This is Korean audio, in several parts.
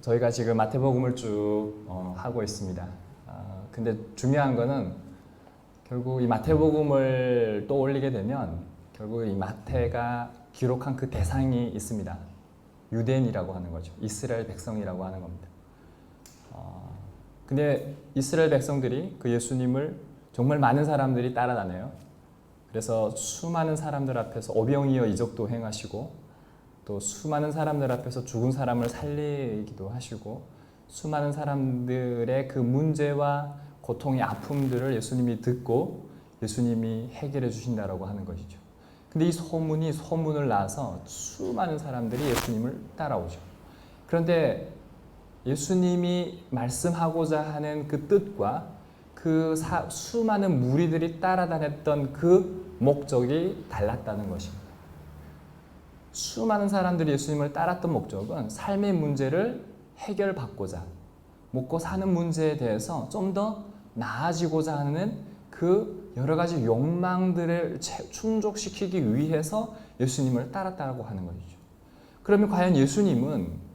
저희가 지금 마태복음을 쭉 하고 있습니다. 근데 중요한 거는 결국 이 마태복음을 또 올리게 되면 결국 이 마태가 기록한 그 대상이 있습니다. 유대인이라고 하는 거죠. 이스라엘 백성이라고 하는 겁니다. 근데 이스라엘 백성들이 그 예수님을 정말 많은 사람들이 따라다녀요. 그래서 수많은 사람들 앞에서 오병이어 이적도 행하시고 또 수많은 사람들 앞에서 죽은 사람을 살리기도 하시고 수많은 사람들의 그 문제와 고통의 아픔들을 예수님이 듣고 예수님이 해결해 주신다라고 하는 것이죠. 근데 이 소문이 소문을 낳아서 수많은 사람들이 예수님을 따라오죠. 그런데 예수님이 말씀하고자 하는 그 뜻과 그 수많은 무리들이 따라다녔던 그 목적이 달랐다는 것입니다. 수많은 사람들이 예수님을 따랐던 목적은 삶의 문제를 해결받고자, 먹고 사는 문제에 대해서 좀 더 나아지고자 하는 그 여러 가지 욕망들을 충족시키기 위해서 예수님을 따랐다고 하는 것이죠. 그러면 과연 예수님은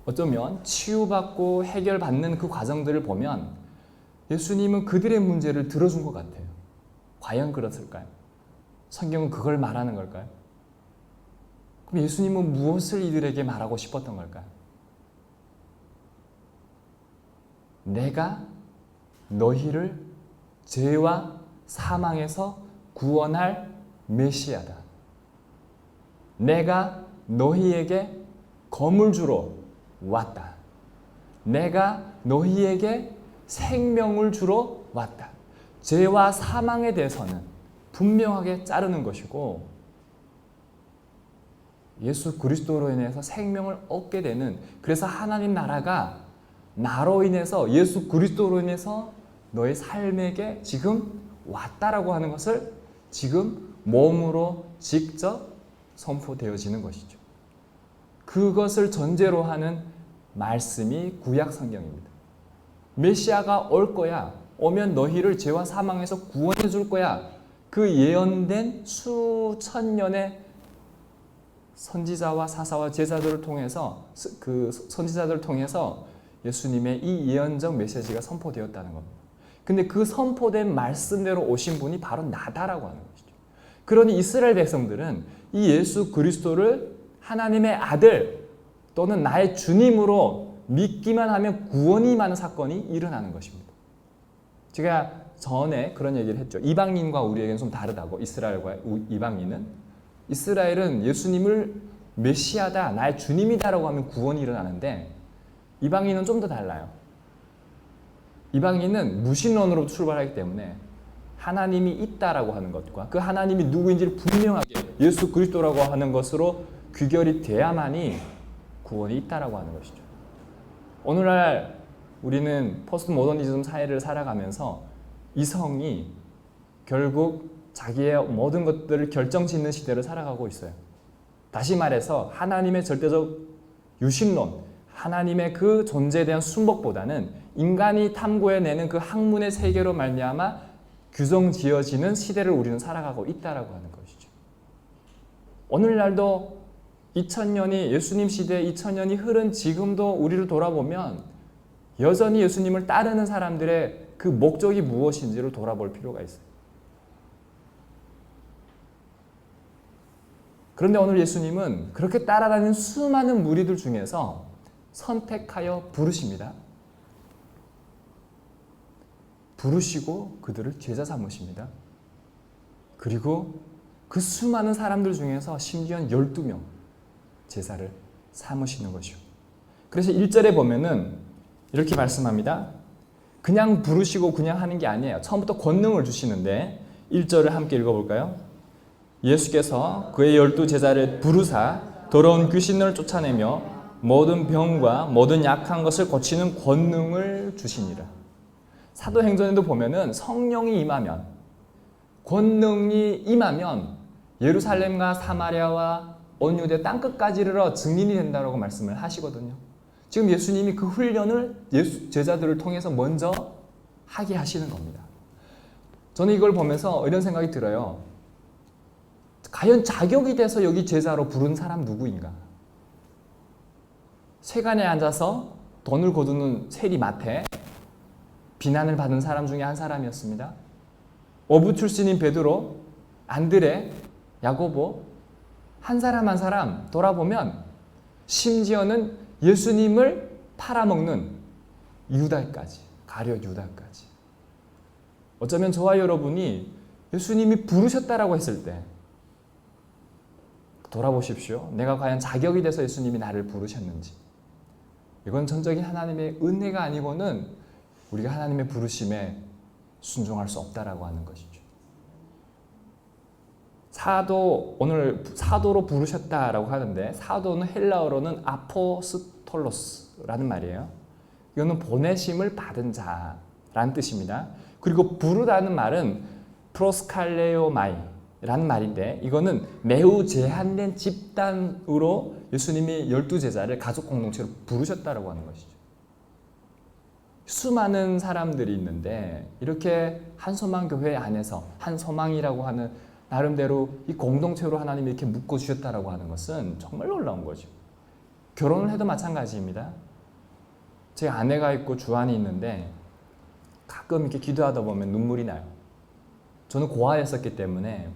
어쩌면 치유받고 해결받는 그 과정들을 보면 예수님은 그들의 문제를 들어준 것 같아요. 과연 그렇을까요? 성경은 그걸 말하는 걸까요? 그럼 예수님은 무엇을 이들에게 말하고 싶었던 걸까요? 내가 너희를 죄와 사망에서 구원할 메시아다. 내가 너희에게 검을 주러 왔다. 내가 너희에게 생명을 주러 왔다. 죄와 사망에 대해서는 분명하게 자르는 것이고 예수 그리스도로 인해서 생명을 얻게 되는, 그래서 하나님 나라가 나로 인해서 예수 그리스도로 인해서 너의 삶에게 지금 왔다라고 하는 것을 지금 몸으로 직접 선포되어지는 것이죠. 그것을 전제로 하는 말씀이 구약 성경입니다. 메시아가 올 거야. 오면 너희를 죄와 사망에서 구원해 줄 거야. 그 예언된 수천 년의 선지자와 사사와 제자들을 통해서 예수님의 이 예언적 메시지가 선포되었다는 겁니다. 근데 그 선포된 말씀대로 오신 분이 바로 나다라고 하는 것이죠. 그러니 이스라엘 백성들은 이 예수 그리스도를 하나님의 아들 또는 나의 주님으로 믿기만 하면 구원이 임하는 사건이 일어나는 것입니다. 제가 전에 그런 얘기를 했죠. 이방인과 우리에게는 좀 다르다고. 이스라엘과 이방인은, 이스라엘은 예수님을 메시아다, 나의 주님이다라고 하면 구원이 일어나는데 이방인은 좀 더 달라요. 이방인은 무신론으로 출발하기 때문에 하나님이 있다라고 하는 것과 그 하나님이 누구인지를 분명하게 예수 그리스도라고 하는 것으로 귀결이 돼야만이 구원이 있다라고 하는 것이죠. 오늘날 우리는 포스트 모더니즘 사회를 살아가면서 이성이 결국 자기의 모든 것들을 결정짓는 시대를 살아가고 있어요. 다시 말해서 하나님의 절대적 유신론, 하나님의 그 존재에 대한 순복보다는 인간이 탐구해내는 그 학문의 세계로 말미암아 규정 지어지는 시대를 우리는 살아가고 있다라고 하는 것이죠. 오늘날도 2000년이 예수님 시대 2000년이 흐른 지금도 우리를 돌아보면 여전히 예수님을 따르는 사람들의 그 목적이 무엇인지를 돌아볼 필요가 있어요. 그런데 오늘 예수님은 그렇게 따라다니는 수많은 무리들 중에서 선택하여 부르십니다. 부르시고 그들을 제자 삼으십니다. 그리고 그 수많은 사람들 중에서 심지어 12명 제자를 삼으시는 것이요. 그래서 1절에 보면은 이렇게 말씀합니다. 그냥 부르시고 그냥 하는 게 아니에요. 처음부터 권능을 주시는데 1절을 함께 읽어볼까요? 예수께서 그의 12제자를 부르사 더러운 귀신을 쫓아내며 모든 병과 모든 약한 것을 고치는 권능을 주시니라. 사도행전에도 보면은 성령이 임하면, 권능이 임하면 예루살렘과 사마리아와 온 유대 땅끝까지 이르러 증인이 된다고 말씀을 하시거든요. 지금 예수님이 그 훈련을 제자들을 통해서 먼저 하게 하시는 겁니다. 저는 이걸 보면서 이런 생각이 들어요. 과연 자격이 돼서 여기 제자로 부른 사람 누구인가? 세간에 앉아서 돈을 거두는 세리마태, 비난을 받은 사람 중에 한 사람이었습니다. 어부 출신인 베드로, 안드레, 야고보, 한 사람 한 사람 돌아보면 심지어는 예수님을 팔아먹는 유다까지, 가룟 유다까지. 어쩌면 저와 여러분이 예수님이 부르셨다라고 했을 때 돌아보십시오. 내가 과연 자격이 돼서 예수님이 나를 부르셨는지. 이건 전적인 하나님의 은혜가 아니고는 우리가 하나님의 부르심에 순종할 수 없다라고 하는 것이죠. 사도, 오늘 사도로 부르셨다라고 하는데 사도는 헬라어로는 아포스톨로스라는 말이에요. 이거는 보내심을 받은 자라는 뜻입니다. 그리고 부르다는 말은 프로스칼레오마이라는 말인데 이거는 매우 제한된 집단으로 예수님이 12제자를 가족 공동체로 부르셨다라고 하는 것이죠. 수많은 사람들이 있는데 이렇게 한소망 교회 안에서 한소망이라고 하는 나름대로 이 공동체로 하나님이 이렇게 묶어주셨다라고 하는 것은 정말 놀라운 거죠. 결혼을 해도 마찬가지입니다. 제 아내가 있고 주안이 있는데 가끔 이렇게 기도하다 보면 눈물이 나요. 저는 고아였었기 때문에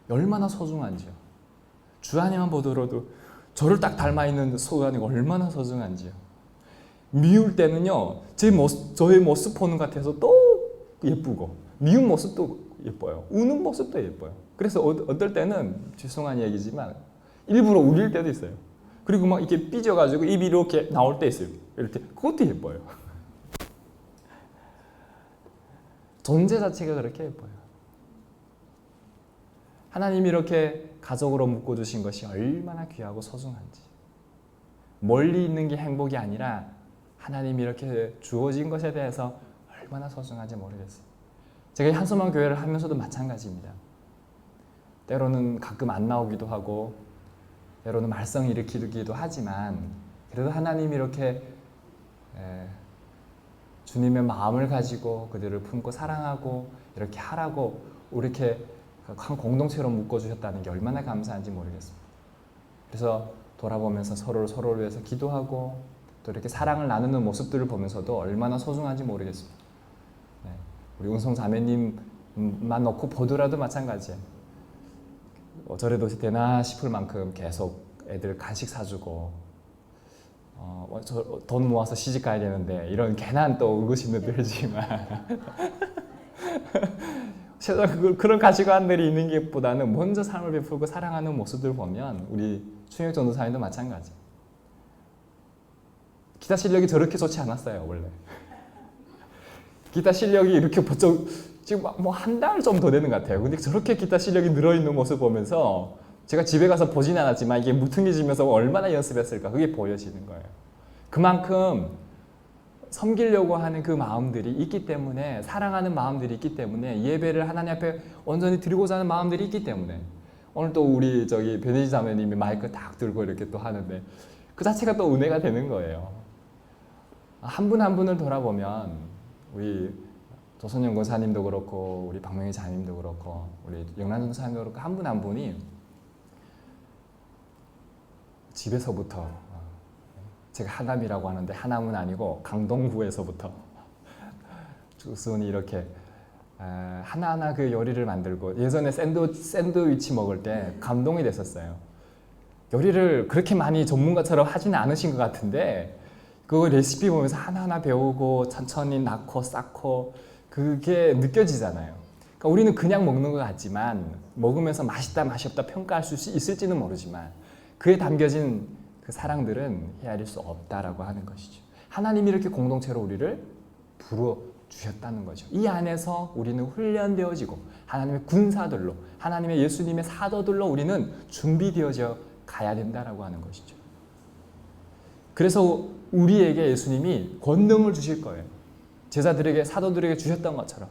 얼마나 소중한지요. 주안이만 보더라도 저를 딱 닮아있는 소안이가 얼마나 소중한지요. 미울 때는요, 저의 모습 보는 것 같아서 또 예쁘고, 미운 모습도 예뻐요. 우는 모습도 예뻐요. 그래서 어떨 때는 죄송한 얘기지만 일부러 울릴 때도 있어요. 그리고 막 이렇게 삐져가지고 입이 이렇게 나올 때 있어요. 이렇게 그것도 예뻐요. 존재 자체가 그렇게 예뻐요. 하나님이 이렇게 가족으로 묶어주신 것이 얼마나 귀하고 소중한지. 멀리 있는 게 행복이 아니라 하나님이 이렇게 주어진 것에 대해서 얼마나 소중한지 모르겠어요. 제가 한소망 교회를 하면서도 마찬가지입니다. 때로는 가끔 안 나오기도 하고 때로는 말썽 일으키기도 하지만 그래도 하나님이 이렇게 주님의 마음을 가지고 그들을 품고 사랑하고 이렇게 하라고 이렇게 한 공동체로 묶어주셨다는 게 얼마나 감사한지 모르겠습니다. 그래서 돌아보면서 서로를 위해서 기도하고 또 이렇게 사랑을 나누는 모습들을 보면서도 얼마나 소중한지 모르겠습니다. 네. 우리 운송 자매님만 놓고 보더라도 마찬가지예요. 저래도 되나 싶을 만큼 계속 애들 간식 사주고 돈 모아서 시집 가야 되는데 이런 괜한 또 의구심도 들지만 세상 그런 가치관들이 있는 것보다는 먼저 삶을 베풀고 사랑하는 모습들 보면 우리 충혁 전도사님도 마찬가지. 기타 실력이 저렇게 좋지 않았어요 원래. 기타 실력이 이렇게 번쩍 지금 뭐 한 달 좀 더 되는 것 같아요. 근데 저렇게 기타 실력이 늘어있는 모습 보면서 제가 집에 가서 보진 않았지만 이게 무퉁해지면서 얼마나 연습했을까 그게 보여지는 거예요. 그만큼 섬기려고 하는 그 마음들이 있기 때문에 사랑하는 마음들이 있기 때문에 예배를 하나님 앞에 온전히 드리고자 하는 마음들이 있기 때문에 오늘 또 우리 변혜지 자매님이 마이크 딱 들고 이렇게 또 하는데 그 자체가 또 은혜가 되는 거예요. 한 분 한 분을 돌아보면 우리 조선영 권사님도 그렇고 우리 박명희 자님도 그렇고 우리 영란전 사님도 그렇고 한 분 한 분이 집에서부터 제가 하남이라고 하는데 하남은 아니고 강동구에서부터 쭉순이 이렇게 하나하나 그 요리를 만들고 예전에 샌드위치 먹을 때 감동이 됐었어요. 요리를 그렇게 많이 전문가처럼 하지는 않으신 것 같은데 그 레시피 보면서 하나하나 배우고 천천히 낳고 쌓고 그게 느껴지잖아요. 그러니까 우리는 그냥 먹는 것 같지만 먹으면서 맛있다 맛이 없다 평가할 수 있을지는 모르지만 그에 담겨진 그 사랑들은 헤아릴 수 없다라고 하는 것이죠. 하나님이 이렇게 공동체로 우리를 부르주셨다는 거죠. 이 안에서 우리는 훈련되어지고 하나님의 군사들로 하나님의 예수님의 사도들로 우리는 준비되어져 가야 된다라고 하는 것이죠. 그래서 우리에게 예수님이 권능을 주실 거예요. 제자들에게 사도들에게 주셨던 것처럼.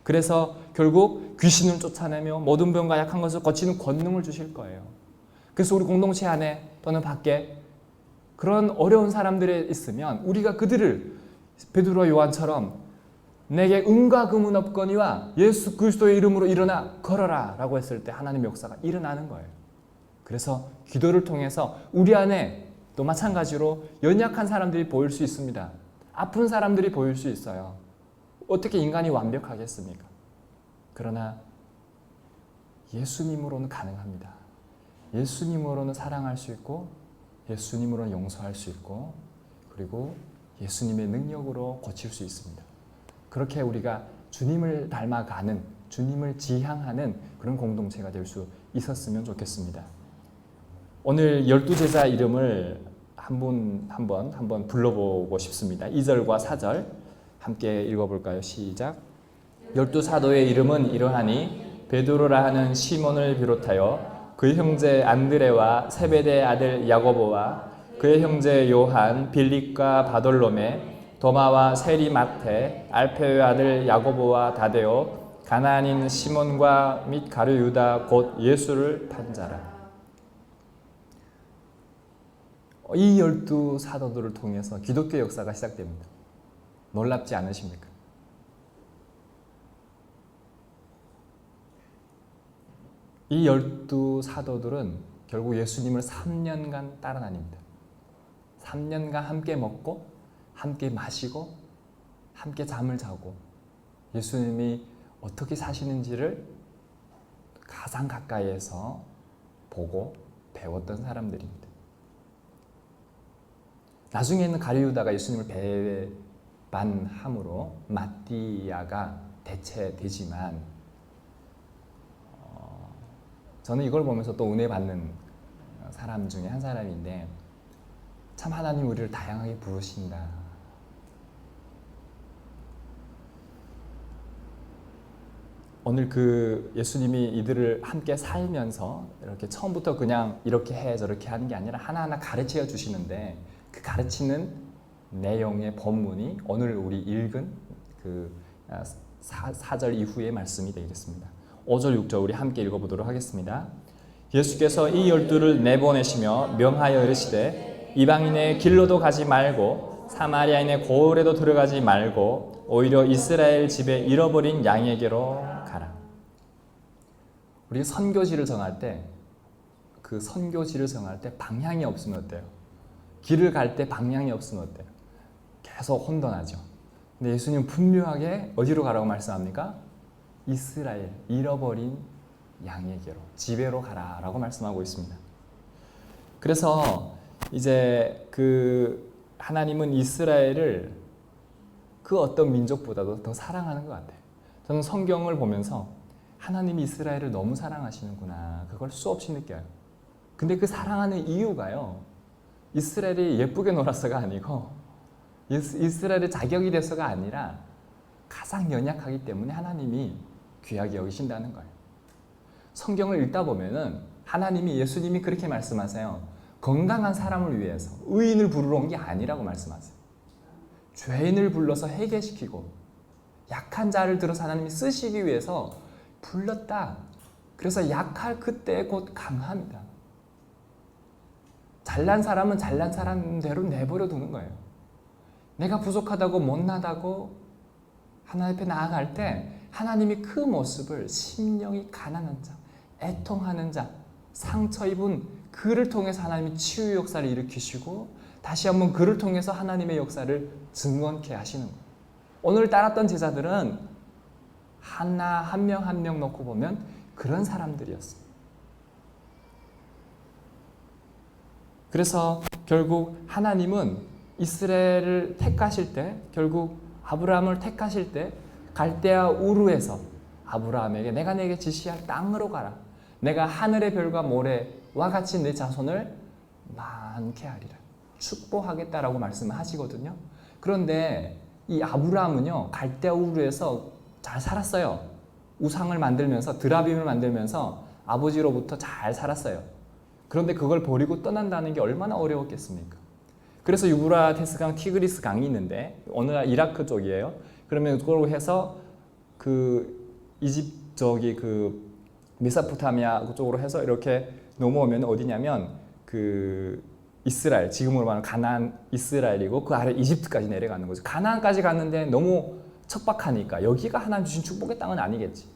그래서 결국 귀신을 쫓아내며 모든 병과 약한 것을 고치는 권능을 주실 거예요. 그래서 우리 공동체 안에 또는 밖에 그런 어려운 사람들이 있으면 우리가 그들을 베드로와 요한처럼 내게 은과 금은 없거니와 예수 그리스도의 이름으로 일어나 걸어라 라고 했을 때 하나님의 역사가 일어나는 거예요. 그래서 기도를 통해서 우리 안에 또 마찬가지로 연약한 사람들이 보일 수 있습니다. 아픈 사람들이 보일 수 있어요. 어떻게 인간이 완벽하겠습니까? 그러나 예수님으로는 가능합니다. 예수님으로는 사랑할 수 있고 예수님으로는 용서할 수 있고 그리고 예수님의 능력으로 고칠 수 있습니다. 그렇게 우리가 주님을 닮아가는, 주님을 지향하는 그런 공동체가 될 수 있었으면 좋겠습니다. 오늘 12제자 이름을 한번 불러보고 싶습니다. 2절과 4절 함께 읽어볼까요? 시작. 12사도의 이름은 이러하니 베드로라 하는 시몬을 비롯하여 그의 형제 안드레와 세베대의 아들 야고보와 그의 형제 요한, 빌립과 바돌로메, 도마와 세리 마테, 알페오의 아들 야고보와 다데오, 가나안인 시몬과 및 가룟 유다 곧 예수를 판 자라. 이 12사도들을 통해서 기독교 역사가 시작됩니다. 놀랍지 않으십니까? 이 12사도들은 결국 예수님을 3년간 따라다닙니다. 3년간 함께 먹고 함께 마시고 함께 잠을 자고 예수님이 어떻게 사시는지를 가장 가까이에서 보고 배웠던 사람들입니다. 나중에는 가룟 유다가 예수님을 배반함으로 마띠아가 대체되지만 저는 이걸 보면서 또 은혜 받는 사람 중에 한 사람인데 참 하나님 우리를 다양하게 부르신다. 오늘 그 예수님이 이들을 함께 살면서 이렇게 처음부터 그냥 이렇게 해 저렇게 하는 게 아니라 하나하나 가르쳐 주시는데 그 가르치는 내용의 본문이 오늘 우리 읽은 그 4절 이후의 말씀이 되겠습니다. 5절 6절 우리 함께 읽어보도록 하겠습니다. 예수께서 이 12를 내보내시며 명하여 이르시되 이방인의 길로도 가지 말고 사마리아인의 고을에도 들어가지 말고 오히려 이스라엘 집에 잃어버린 양에게로 가라. 우리 선교지를 정할 때 그 선교지를 정할 때 방향이 없으면 어때요? 길을 갈 때 방향이 없으면 어때요? 계속 혼돈하죠. 근데 예수님은 분명하게 어디로 가라고 말씀합니까? 이스라엘, 잃어버린 양에게로, 집에로 가라라고 말씀하고 있습니다. 그래서 이제 그 하나님은 이스라엘을 그 어떤 민족보다도 더 사랑하는 것 같아요. 저는 성경을 보면서 하나님이 이스라엘을 너무 사랑하시는구나 그걸 수없이 느껴요. 근데 그 사랑하는 이유가요, 이스라엘이 예쁘게 놀아서가 아니고 이스라엘의 자격이 돼서가 아니라 가장 연약하기 때문에 하나님이 귀하게 여기신다는 거예요. 성경을 읽다 보면은 하나님이, 예수님이 그렇게 말씀하세요. 건강한 사람을 위해서 의인을 부르러 온 게 아니라고 말씀하세요. 죄인을 불러서 해결시키고 약한 자를 들어서 하나님이 쓰시기 위해서 불렀다. 그래서 약할 그때 곧 강합니다. 잘난 사람은 잘난 사람대로 내버려 두는 거예요. 내가 부족하다고 못나다고 하나님 앞에 나아갈 때 하나님이 그 모습을 심령이 가난한 자, 애통하는 자, 상처 입은 그를 통해서 하나님이 치유 역사를 일으키시고 다시 한번 그를 통해서 하나님의 역사를 증언케 하시는 거예요. 오늘 따랐던 제자들은 하나 한 명 한 명 놓고 보면 그런 사람들이었어요. 그래서 결국 하나님은 이스라엘을 택하실 때, 결국 아브라함을 택하실 때 갈대아 우르에서 아브라함에게 내가 내게 지시할 땅으로 가라. 내가 하늘의 별과 모래와 같이 내 자손을 많게 하리라. 축복하겠다라고 말씀을 하시거든요. 그런데 이 아브라함은요, 갈대아 우르에서 잘 살았어요. 우상을 만들면서, 드라빔을 만들면서 아버지로부터 잘 살았어요. 그런데 그걸 버리고 떠난다는 게 얼마나 어려웠겠습니까? 그래서 유브라테스강, 티그리스 강이 있는데 오늘날 이라크 쪽이에요. 그러면 그걸로 해서 그 이집 저기 그 메소포타미아 쪽으로 해서 이렇게 넘어오면 어디냐면 그 이스라엘, 지금으로 말하면 가나안 이스라엘이고 그 아래 이집트까지 내려가는 거죠. 가나안까지 갔는데 너무 척박하니까 여기가 하나님 주신 축복의 땅은 아니겠지.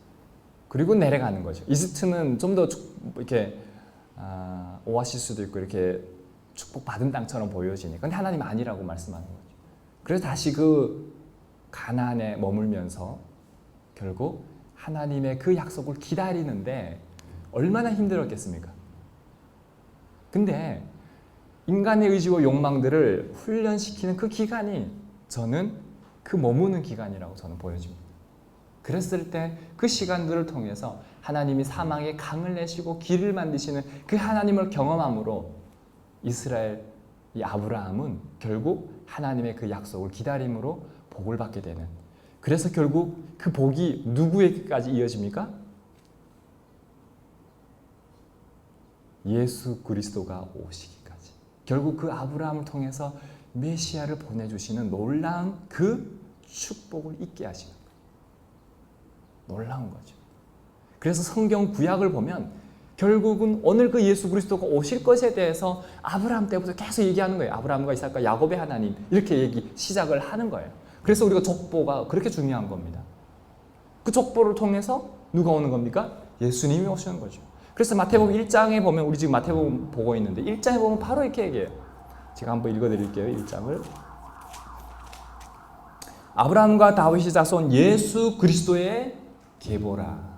그리고 내려가는 거죠. 이집트는 좀 더 이렇게 오아시스도 있고 이렇게 축복받은 땅처럼 보여지니까. 근데 하나님 아니라고 말씀하는 거죠. 그래서 다시 그 가나안에 머물면서 결국 하나님의 그 약속을 기다리는데 얼마나 힘들었겠습니까? 근데 인간의 의지와 욕망들을 훈련시키는 그 기간이 저는 그 머무는 기간이라고 저는 보여집니다. 그랬을 때 그 시간들을 통해서 하나님이 사막에 강을 내시고 길을 만드시는 그 하나님을 경험함으로 이스라엘 이 아브라함은 결국 하나님의 그 약속을 기다림으로 복을 받게 되는, 그래서 결국 그 복이 누구에게까지 이어집니까? 예수 그리스도가 오시기까지. 결국 그 아브라함을 통해서 메시아를 보내주시는 놀라운 그 축복을 잊게 하시는 거예요. 놀라운 거죠. 그래서 성경 구약을 보면 결국은 오늘 그 예수 그리스도가 오실 것에 대해서 아브라함 때부터 계속 얘기하는 거예요. 아브라함과 이삭과 야곱의 하나님, 이렇게 시작을 하는 거예요. 그래서 우리가 족보가 그렇게 중요한 겁니다. 그 족보를 통해서 누가 오는 겁니까? 예수님이 오시는 거죠. 그래서 마태복음 1장에 보면, 우리 지금 마태복음 보고 있는데 1장에 보면 바로 이렇게 얘기해요. 제가 한번 읽어드릴게요. 1장을. 아브라함과 다윗의 자손 예수 그리스도의 계보라.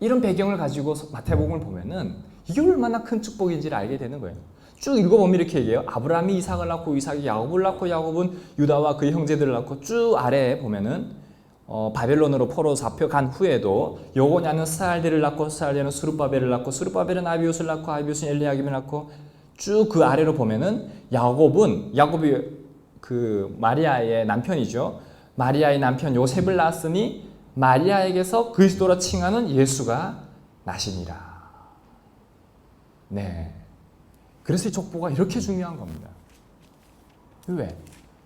이런 배경을 가지고 마태복음을 보면은 이게 얼마나 큰 축복인지를 알게 되는 거예요. 쭉 읽어보면 이렇게 얘기해요. 아브라함이 이삭을 낳고 이삭이 야곱을 낳고 야곱은 유다와 그의 형제들을 낳고, 쭉 아래에 보면은 바벨론으로 포로 잡혀간 후에도 여고냐는 스알디를 낳고 스알디는 스룹바벨을 낳고 스룹바벨은 아비웃을 낳고 아비웃은 엘리야김을 낳고, 쭉 그 아래로 보면은 야곱이 그 마리아의 남편이죠. 마리아의 남편 요셉을 낳았으니 마리아에게서 그리스도라 칭하는 예수가 나시니라. 네. 그래서 이 족보가 이렇게 중요한 겁니다. 왜?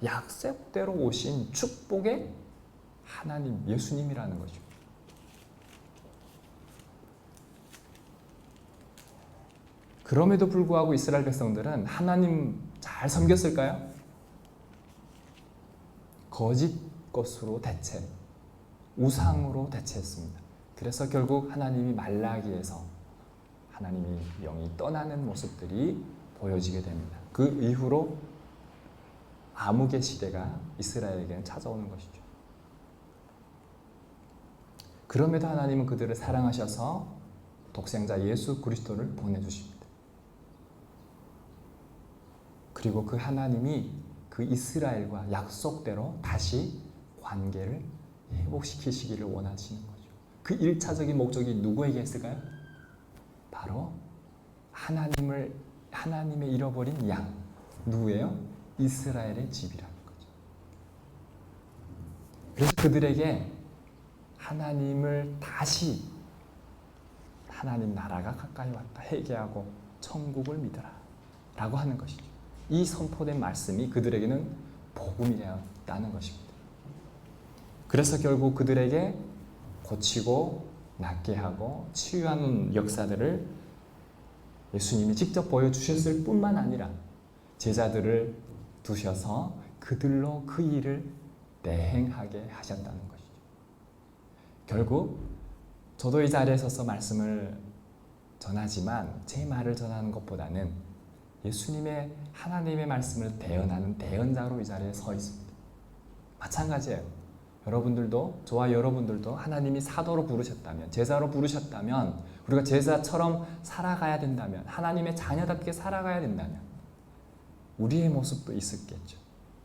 약속대로 오신 축복의 하나님, 예수님이라는 거죠. 그럼에도 불구하고 이스라엘 백성들은 하나님 잘 섬겼을까요? 거짓 것으로 대체, 우상으로 대체했습니다. 그래서 결국 하나님이 말라기에서 하나님이 영이 떠나는 모습들이 보여지게 됩니다. 그 이후로 암흑의 시대가 이스라엘에게는 찾아오는 것이죠. 그럼에도 하나님은 그들을 사랑하셔서 독생자 예수 그리스도를 보내주십니다. 그리고 그 하나님이 그 이스라엘과 약속대로 다시 관계를 회복시키시기를 원하시는 거죠. 그 1차적인 목적이 누구에게 있을까요? 바로 하나님의 잃어버린 양, 누구예요? 이스라엘의 집이라는 거죠. 그래서 그들에게 하나님을 다시, 하나님 나라가 가까이 왔다, 회개하고 천국을 믿어라 라고 하는 것이죠. 이 선포된 말씀이 그들에게는 복음이었다는 것입니다. 그래서 결국 그들에게 고치고 낫게 하고 치유하는 역사들을 예수님이 직접 보여주셨을 뿐만 아니라 제자들을 두셔서 그들로 그 일을 대행하게 하셨다는 것이죠. 결국 저도 이 자리에 서서 말씀을 전하지만 제 말을 전하는 것보다는 예수님의 하나님의 말씀을 대언하는 대언자로 이 자리에 서 있습니다. 마찬가지예요. 여러분들도, 저와 여러분들도 하나님이 사도로 부르셨다면, 제자로 부르셨다면, 우리가 제자처럼 살아가야 된다면, 하나님의 자녀답게 살아가야 된다면 우리의 모습도 있었겠죠.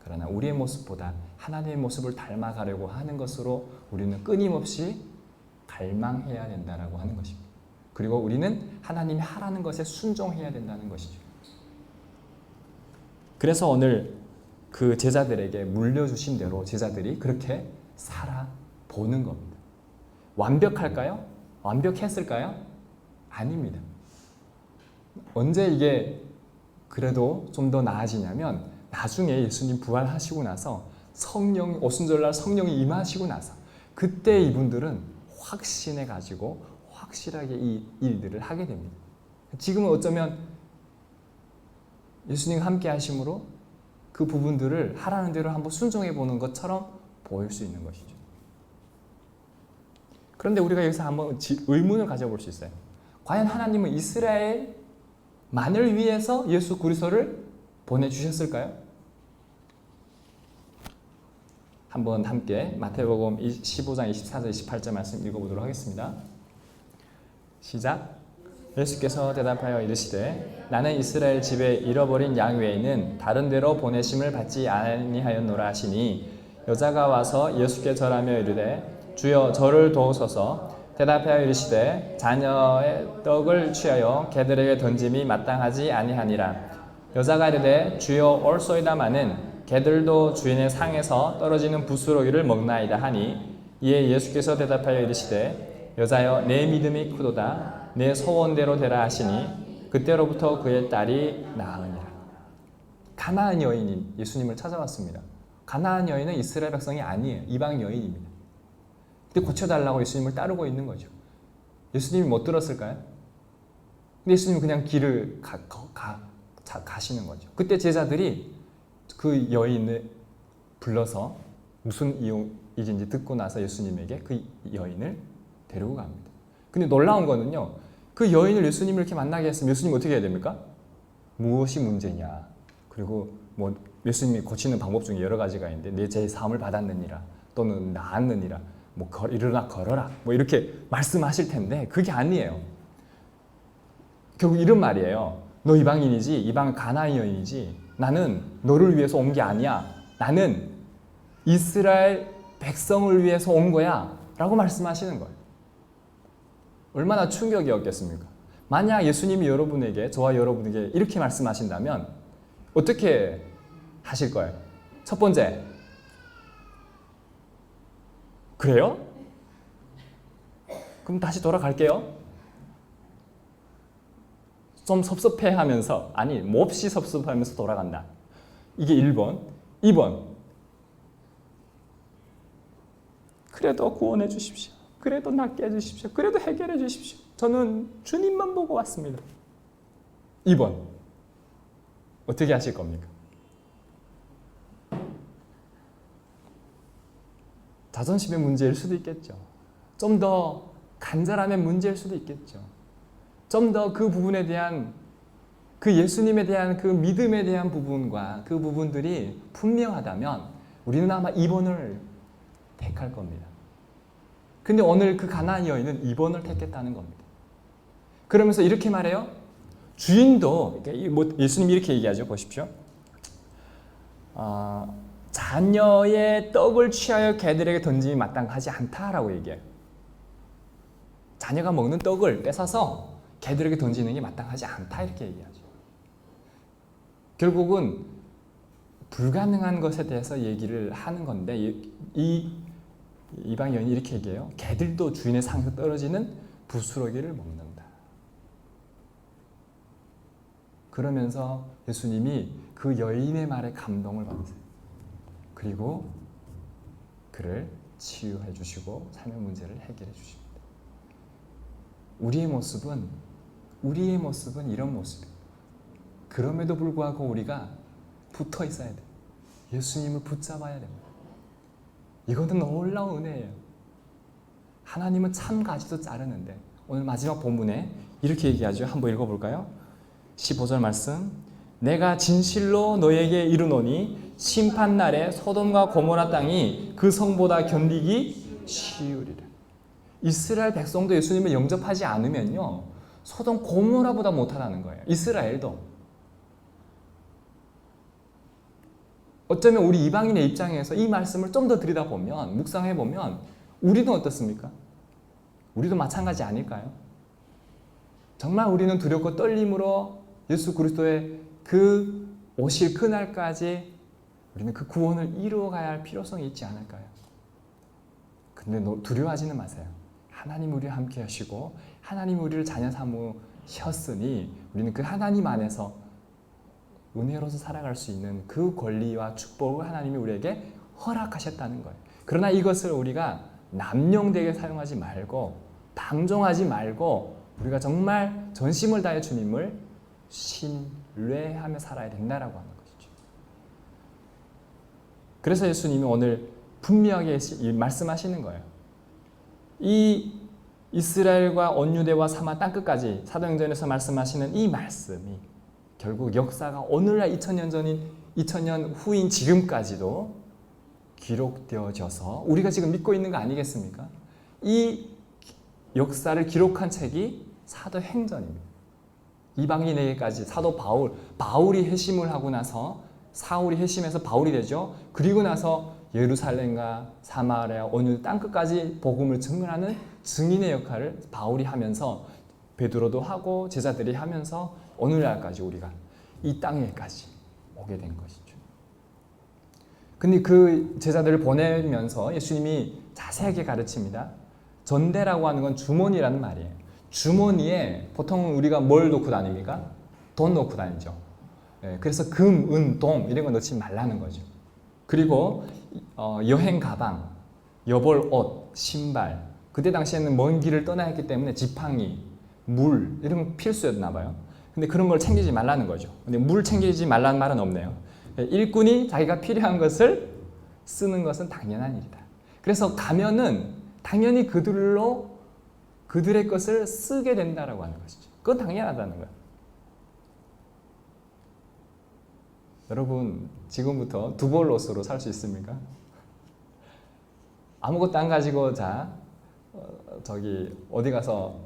그러나 우리의 모습보다 하나님의 모습을 닮아가려고 하는 것으로 우리는 끊임없이 갈망해야 된다라고 하는 것입니다. 그리고 우리는 하나님이 하라는 것에 순종해야 된다는 것이죠. 그래서 오늘 그 제자들에게 물려주신 대로 제자들이 그렇게 살아보는 겁니다. 완벽할까요? 완벽했을까요? 아닙니다. 언제 이게 그래도 좀 더 나아지냐면, 나중에 예수님 부활하시고 나서 오순절날 성령이 임하시고 나서 그때 이분들은 확신해 가지고 확실하게 이 일들을 하게 됩니다. 지금은 어쩌면 예수님 함께 하심으로 그 부분들을 하라는 대로 한번 순종해 보는 것처럼 보일 수 있는 것이죠. 그런데 우리가 여기서 한번 의문을 가져볼 수 있어요. 과연 하나님은 이스라엘 만을 위해서 예수 그리스도를 보내주셨을까요? 한번 함께 마태복음 15장 24절 28절 말씀 읽어보도록 하겠습니다. 시작. 예수께서 대답하여 이르시되 나는 이스라엘 집에 잃어버린 양 외에는 다른 데로 보내심을 받지 아니하였노라 하시니 여자가 와서 예수께 절하며 이르되 주여 저를 도우소서. 대답하여 이르시되 자녀의 떡을 취하여 개들에게 던짐이 마땅하지 아니하니라. 여자가 이르되 주여 올소이다마는 개들도 주인의 상에서 떨어지는 부스러기를 먹나이다 하니 이에 예수께서 대답하여 이르시되 여자여 내 믿음이 크도다. 내 소원대로 되라 하시니 그때로부터 그의 딸이 나으니라. 가나안 여인이 예수님을 찾아왔습니다. 가나안 여인은 이스라엘 백성이 아니에요. 이방 여인입니다. 근데 고쳐달라고 예수님을 따르고 있는 거죠. 예수님이 못 들었을까요? 근데 예수님은 그냥 길을 가시는 거죠. 그때 제자들이 그 여인을 불러서 무슨 이유인지 듣고 나서 예수님에게 그 여인을 데리고 갑니다. 근데 놀라운 거는요, 그 여인을 예수님을 이렇게 만나게 했으면 예수님 어떻게 해야 됩니까? 무엇이 문제냐? 그리고 뭐 예수님이 고치는 방법 중에 여러 가지가 있는데 내 죄 사함을 받았느니라 또는 나았느니라 뭐 일어나 걸어라 뭐 이렇게 말씀하실 텐데 그게 아니에요. 결국 이런 말이에요. 너 이방인이지, 이방 가나안 여인이지. 나는 너를 위해서 온 게 아니야. 나는 이스라엘 백성을 위해서 온 거야 라고 말씀하시는 거예요. 얼마나 충격이었겠습니까? 만약 예수님이 여러분에게, 저와 여러분에게 이렇게 말씀하신다면 어떻게 하실 거예요? 첫 번째, 그래요? 그럼 다시 돌아갈게요. 좀 섭섭해하면서, 아니 몹시 섭섭하면서 돌아간다. 이게 1번. 2번, 그래도 구원해 주십시오. 그래도 낫게 해주십시오. 그래도 해결해 주십시오. 저는 주님만 보고 왔습니다. 2번, 어떻게 하실 겁니까? 자존심의 문제일 수도 있겠죠. 좀 더 간절함의 문제일 수도 있겠죠. 좀 더 그 부분에 대한, 그 예수님에 대한 그 믿음에 대한 부분과 그 부분들이 분명하다면 우리는 아마 2번을 택할 겁니다. 근데 오늘 그 가나안 여인은 2번을 택했다는 겁니다. 그러면서 이렇게 말해요. 주인도, 예수님이 이렇게 얘기하죠. 보십시오. 자녀의 떡을 취하여 개들에게 던짐이 마땅하지 않다라고 얘기해요. 자녀가 먹는 떡을 뺏어서 개들에게 던지는 게 마땅하지 않다 이렇게 얘기하죠. 결국은 불가능한 것에 대해서 얘기를 하는 건데 이 이방 여인이 이렇게 얘기해요. 개들도 주인의 상에서 떨어지는 부스러기를 먹는다. 그러면서 예수님이 그 여인의 말에 감동을 받으세요. 그리고 그를 치유해 주시고 삶의 문제를 해결해 주십니다. 우리의 모습은 이런 모습이에요. 그럼에도 불구하고 우리가 붙어 있어야 돼요. 예수님을 붙잡아야 됩니다. 이거는 놀라운 은혜예요. 하나님은 참 가지도 자르는데 오늘 마지막 본문에 이렇게 얘기하죠. 한번 읽어볼까요? 15절 말씀. 내가 진실로 너에게 이르노니 심판날에 소돔과 고모라 땅이 그 성보다 견디기 쉬우리라. 이스라엘 백성도 예수님을 영접하지 않으면요 소돔 고모라보다 못하다는 거예요. 이스라엘도. 어쩌면 우리 이방인의 입장에서 이 말씀을 좀 더 들여다보면, 묵상해보면 우리는 어떻습니까? 우리도 마찬가지 아닐까요? 정말 우리는 두렵고 떨림으로 예수 그리스도의 그 오실 그날까지 우리는 그 구원을 이루어가야 할 필요성이 있지 않을까요? 근데 두려워하지는 마세요. 하나님 우리와 함께 하시고 하나님 우리를 자녀 삼으셨으니 우리는 그 하나님 안에서 은혜로서 살아갈 수 있는 그 권리와 축복을 하나님이 우리에게 허락하셨다는 거예요. 그러나 이것을 우리가 남용되게 사용하지 말고 방종하지 말고 우리가 정말 전심을 다해 주님을 신뢰하며 살아야 된다라고 하는 것이죠. 그래서 예수님이 오늘 분명하게 말씀하시는 거예요. 이 이스라엘과 온유대와 사마 땅끝까지 사도행전에서 말씀하시는 이 말씀이 결국 역사가 오늘날 2000년 전인 2000년 후인 지금까지도 기록되어져서 우리가 지금 믿고 있는 거 아니겠습니까? 이 역사를 기록한 책이 사도행전입니다. 이방인에게까지 사도 바울이 회심을 하고 나서 사울이 회심해서 바울이 되죠. 그리고 나서 예루살렘과 사마리아 온유 땅끝까지 복음을 증언하는 증인의 역할을 바울이 하면서 베드로도 하고 제자들이 하면서 오늘날까지 우리가 이 땅에까지 오게 된 것이죠. 근데 그 제자들을 보내면서 예수님이 자세하게 가르칩니다. 전대라고 하는 건 주머니라는 말이에요. 주머니에 보통 우리가 뭘 넣고 다닙니까? 돈 넣고 다니죠. 그래서 금, 은, 동 이런 거 넣지 말라는 거죠. 그리고 여행 가방, 여벌 옷, 신발. 그때 당시에는 먼 길을 떠나야 했기 때문에 지팡이, 물 이런 건 필수였나 봐요. 근데 그런 걸 챙기지 말라는 거죠. 근데 물 챙기지 말라는 말은 없네요. 일꾼이 자기가 필요한 것을 쓰는 것은 당연한 일이다. 그래서 가면은 당연히 그들의 것을 쓰게 된다라고 하는 것이죠. 그건 당연하다는 거예요. 여러분 지금부터 두벌로스로 살 수 있습니까? 아무것도 안 가지고 저기 어디 가서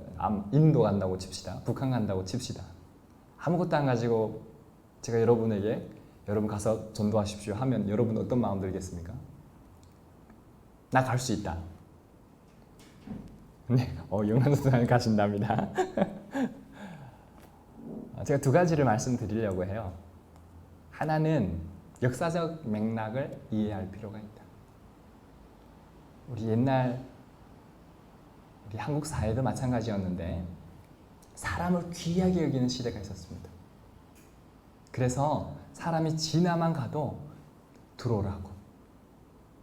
인도 간다고 칩시다. 북한 간다고 칩시다. 아무것도 안 가지고 제가 여러분에게 여러분 가서 전도하십시오 하면 여러분 어떤 마음 들겠습니까? 나 갈 수 있다. 네, 영남도단 가신답니다. 제가 두 가지를 말씀드리려고 해요. 하나는 역사적 맥락을 이해할 필요가 있다. 우리 옛날 우리 한국 사회도 마찬가지였는데 사람을 귀하게 여기는 시대가 있었습니다. 그래서 사람이 지나만 가도 들어오라고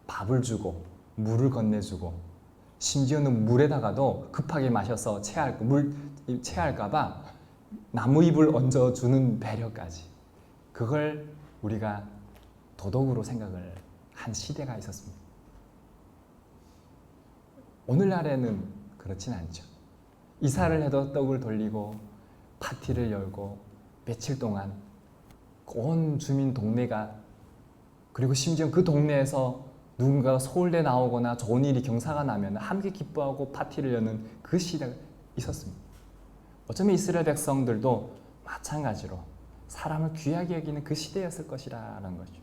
밥을 주고 물을 건네주고 심지어는 물에다가도 급하게 마셔서 체할까 봐 나무잎을 얹어주는 배려까지 그걸 우리가 도덕으로 생각을 한 시대가 있었습니다. 오늘날에는 그렇진 않죠. 이사를 해도 떡을 돌리고 파티를 열고 며칠 동안 온 주민 동네가 그리고 심지어 그 동네에서 누군가 서울대 나오거나 좋은 일이 경사가 나면 함께 기뻐하고 파티를 여는 그 시대가 있었습니다. 어쩌면 이스라엘 백성들도 마찬가지로 사람을 귀하게 여기는 그 시대였을 것이라는 거죠.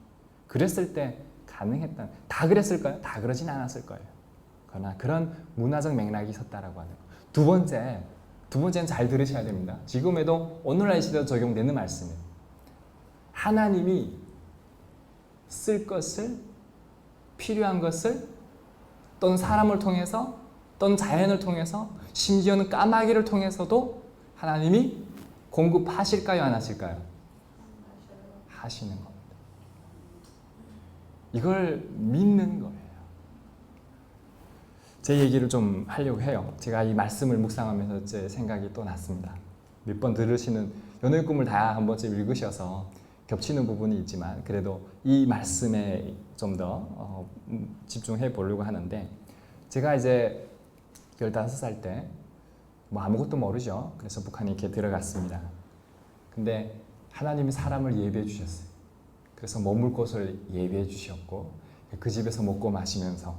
그랬을 때 가능했다. 다 그랬을까요? 다 그러진 않았을 거예요. 그러나 그런 문화적 맥락이 있었다라고 하는 거. 두 번째는 잘 들으셔야 됩니다. 지금에도 오늘날 시대에 적용되는 말씀이에요. 하나님이 쓸 것을 필요한 것을 또는 사람을 통해서 또는 자연을 통해서 심지어는 까마귀를 통해서도 하나님이 공급하실까요? 안 하실까요? 하시는 겁니다. 이걸 믿는 거예요. 제 얘기를 좀 하려고 해요. 제가 이 말씀을 묵상하면서 제 생각이 또 났습니다. 몇 번 들으시는 연애의 꿈을 다 한 번쯤 읽으셔서 겹치는 부분이 있지만 그래도 이 말씀에 좀 더 집중해 보려고 하는데 제가 이제 15살 때 뭐 아무것도 모르죠. 그래서 북한에 이렇게 들어갔습니다. 근데 하나님이 사람을 예비해 주셨어요. 그래서 머물 곳을 예비해 주셨고 그 집에서 먹고 마시면서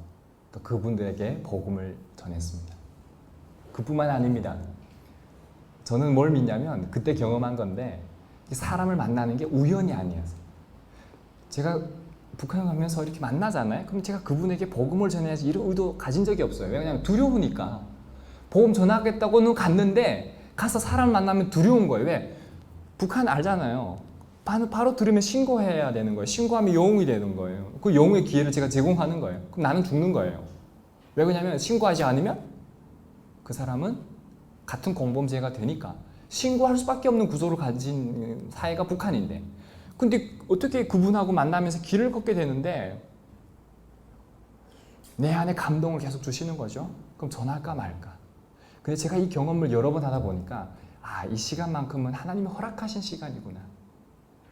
또 그분들에게 복음을 전했습니다. 그뿐만 아닙니다. 저는 뭘 믿냐면 그때 경험한 건데 사람을 만나는 게 우연이 아니었어요. 제가 북한 가면서 이렇게 만나잖아요. 그럼 제가 그분에게 복음을 전해야지 이런 의도 가진 적이 없어요. 왜냐하면 두려우니까. 복음 전하겠다고는 갔는데 가서 사람 만나면 두려운 거예요. 왜? 북한 알잖아요. 바로 들으면 신고해야 되는 거예요. 신고하면 영웅이 되는 거예요. 그 영웅의 기회를 제가 제공하는 거예요. 그럼 나는 죽는 거예요. 왜 그러냐면 신고하지 않으면 그 사람은 같은 공범죄가 되니까 신고할 수밖에 없는 구조를 가진 사회가 북한인데 근데 어떻게 그분하고 만나면서 길을 걷게 되는데 내 안에 감동을 계속 주시는 거죠. 그럼 전할까 말까. 근데 제가 이 경험을 여러 번 하다 보니까 이 시간만큼은 하나님이 허락하신 시간이구나.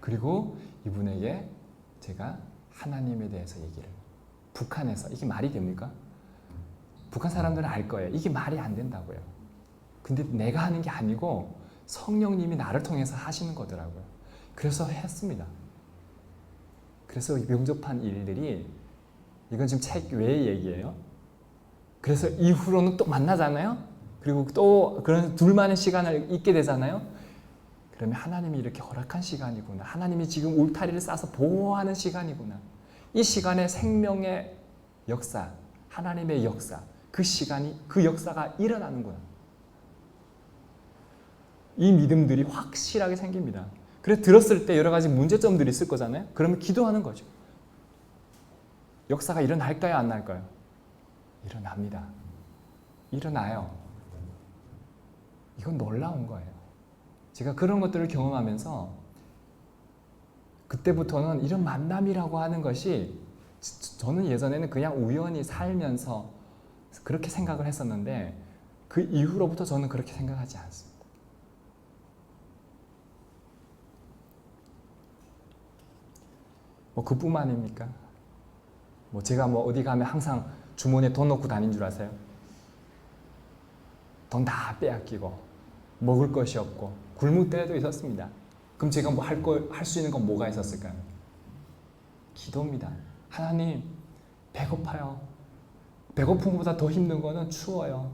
그리고 이분에게 제가 하나님에 대해서 얘기를 북한에서 이게 말이 됩니까? 북한 사람들은 알 거예요. 이게 말이 안 된다고요. 근데 내가 하는 게 아니고 성령님이 나를 통해서 하시는 거더라고요. 그래서 했습니다. 그래서 용접한 일들이, 이건 지금 책 외의 얘기예요. 그래서 이후로는 또 만나잖아요. 그리고 또 그런 둘만의 시간을 있게 되잖아요. 그러면 하나님이 이렇게 허락한 시간이구나. 하나님이 지금 울타리를 쌓아서 보호하는 시간이구나. 이 시간에 생명의 역사, 하나님의 역사, 그 시간이, 그 역사가 일어나는구나. 이 믿음들이 확실하게 생깁니다. 그래서 들었을 때 여러 가지 문제점들이 있을 거잖아요. 그러면 기도하는 거죠. 역사가 일어날까요? 안 날까요? 일어납니다. 일어나요. 이건 놀라운 거예요. 제가 그런 것들을 경험하면서 그때부터는 이런 만남이라고 하는 것이, 저는 예전에는 그냥 우연히 살면서 그렇게 생각을 했었는데 그 이후로부터 저는 그렇게 생각하지 않습니다. 뭐 그뿐만입니까? 뭐 제가 뭐 어디 가면 항상 주머니에 돈 넣고 다닌 줄 아세요? 돈 다 빼앗기고 먹을 것이 없고 굶을 때도 있었습니다. 그럼 제가 뭐 할 수 있는 건 뭐가 있었을까요? 기도입니다. 하나님, 배고파요. 배고픈 것보다 더 힘든 거는 추워요.